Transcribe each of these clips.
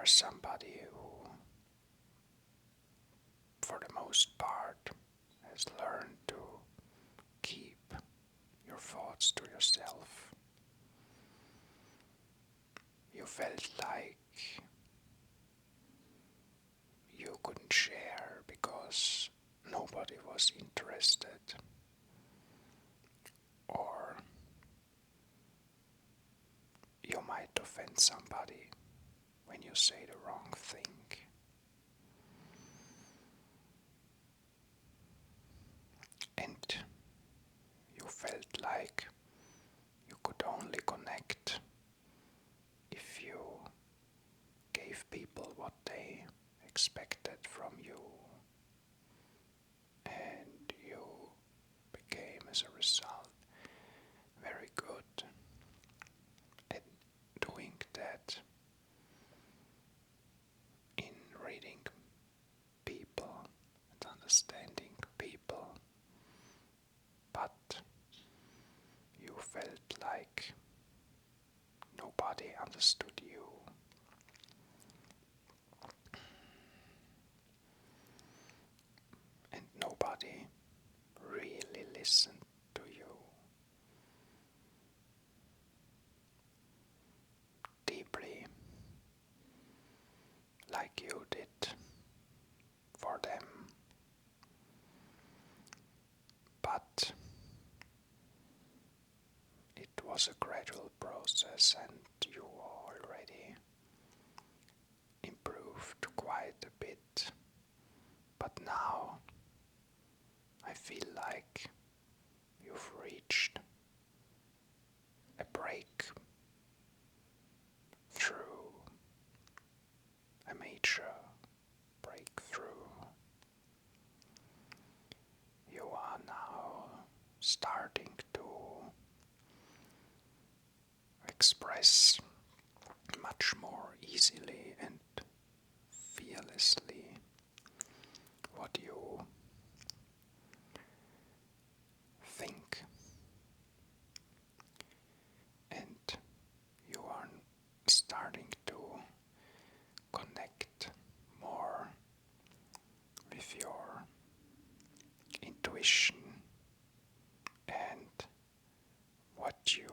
are somebody who, for the most part, has learned to keep your thoughts to yourself. You felt like you couldn't share because nobody was interested, or you might offend somebody when you say the wrong thing. And you felt like you could only connect if you gave people what they expected from you, and you became, as a result, very good at doing that in reading people and understanding people, but you felt like nobody understood you. And nobody really listened to you deeply like you did for them. But it was a gradual process, and you already improved quite a bit. But now I feel like you've reached a breakthrough, a major breakthrough. You are now starting to express much more easily and fearlessly what you think, and you are starting to connect more with your intuition and what you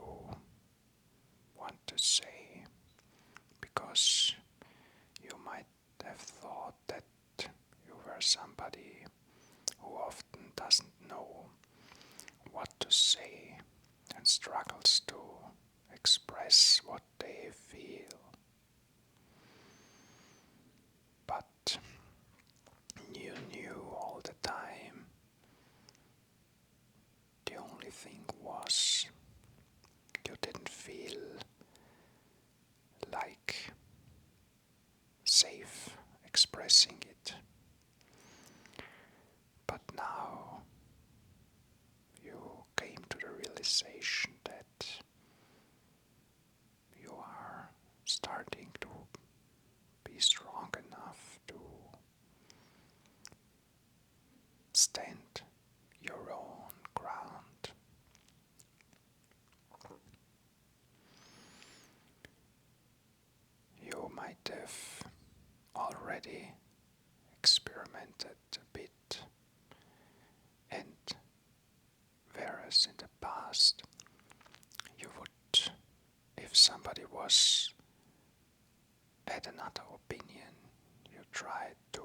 want to say, because you might have thought that you were somebody who often doesn't know what to say and struggles to express what they feel. But you knew all the time the only thing was you didn't feel like safe expressing it. But now you came to the realization that you are starting to be strong enough to stand your own ground. You might have already experimented a bit, and whereas in the past you would, if somebody had another opinion, you tried to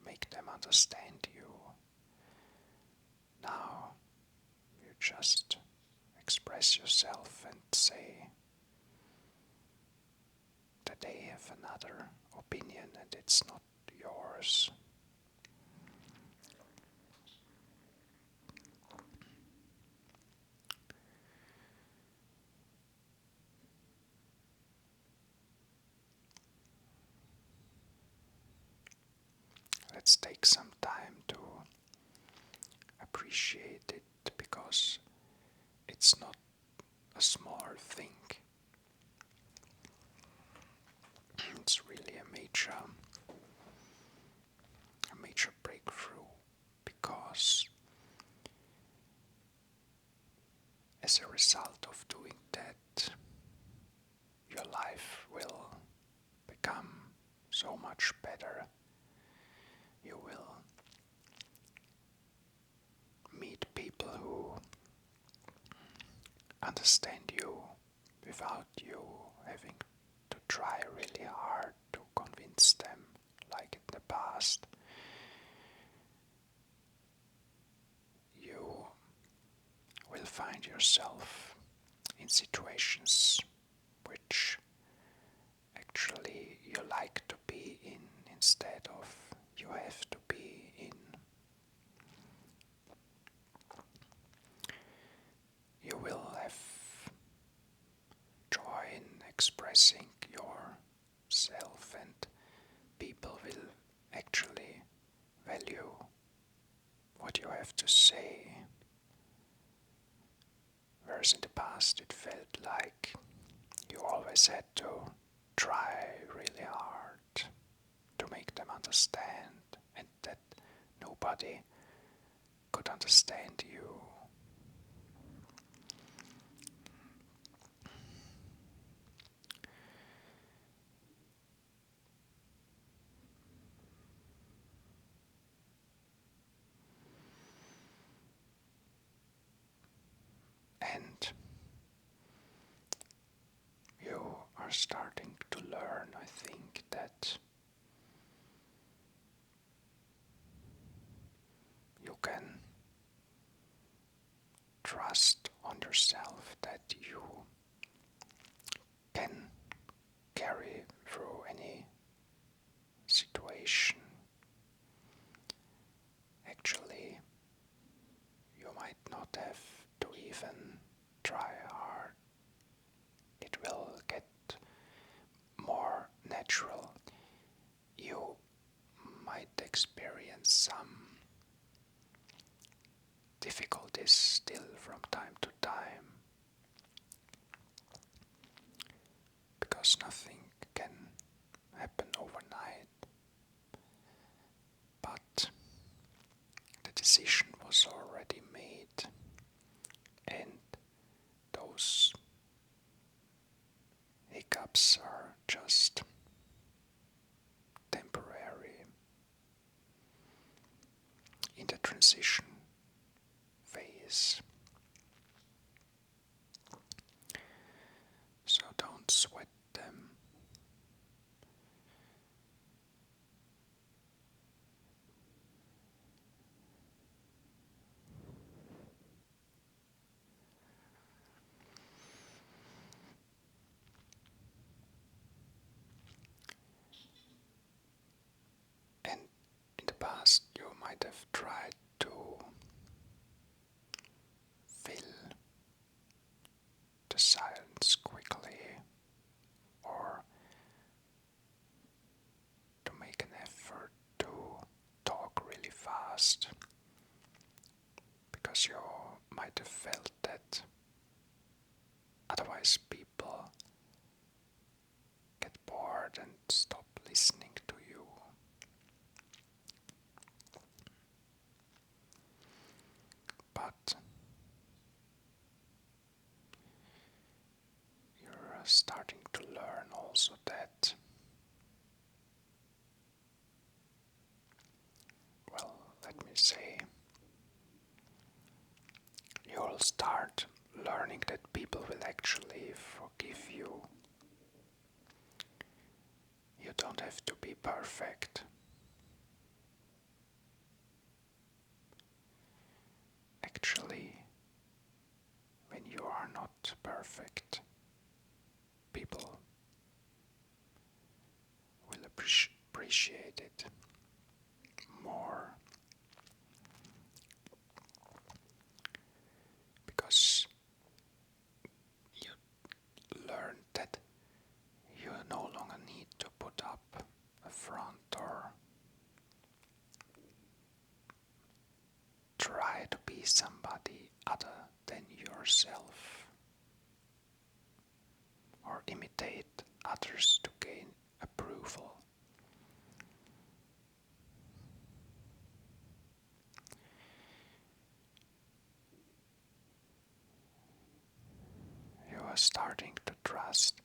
make them understand you. Now you just express yourself and say that they have another opinion and it's not yours. Let's take some time to appreciate it, because it's not a small thing. It's really a major breakthrough, because as a result of doing that, your life will become so much better. You will meet people who understand you without you having to try really hard to convince them like in the past. You will find yourself in situations which actually you like to be in instead of you have to be in. You will have joy in expressing yourself, and people will actually value what you have to say. Whereas in the past it felt like you always had to try really hard to make them understand, and that nobody could understand you. And you are starting to learn, I think, that you can trust on yourself, that you can carry through any situation. Actually, you might not have to even try hard. It will get more natural. You might experience some difficulties still from time to time, because nothing can happen overnight. But the decision was already made, and those hiccups are just temporary in the transition phase. So don't sweat them. And in the past, you might have tried to fill the silence quickly, or to make an effort to talk really fast, because you might have felt that otherwise people get bored and stop listening to you. But you're starting to learn also that, well, let me say, you'll start learning that people will actually forgive you. You don't have to be perfect. Actually, when you are not perfect, people will appreciate it more, because you learn that you no longer need to put up a front or try to be somebody other than yourself, or imitate others to gain approval. You are starting to trust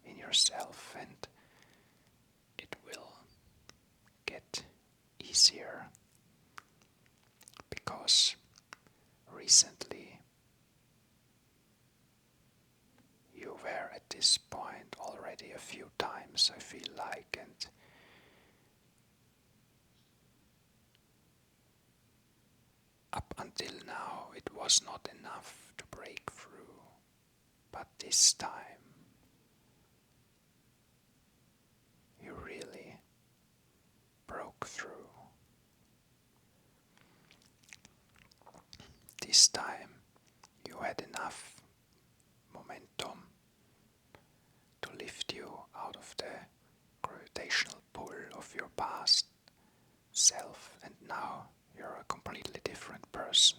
in yourself, and it will easier because recently you were at this point already a few times, I feel like, and up until now it was not enough to break through, but this time you really broke through. This time you had enough momentum to lift you out of the gravitational pull of your past self, and now you're a completely different person.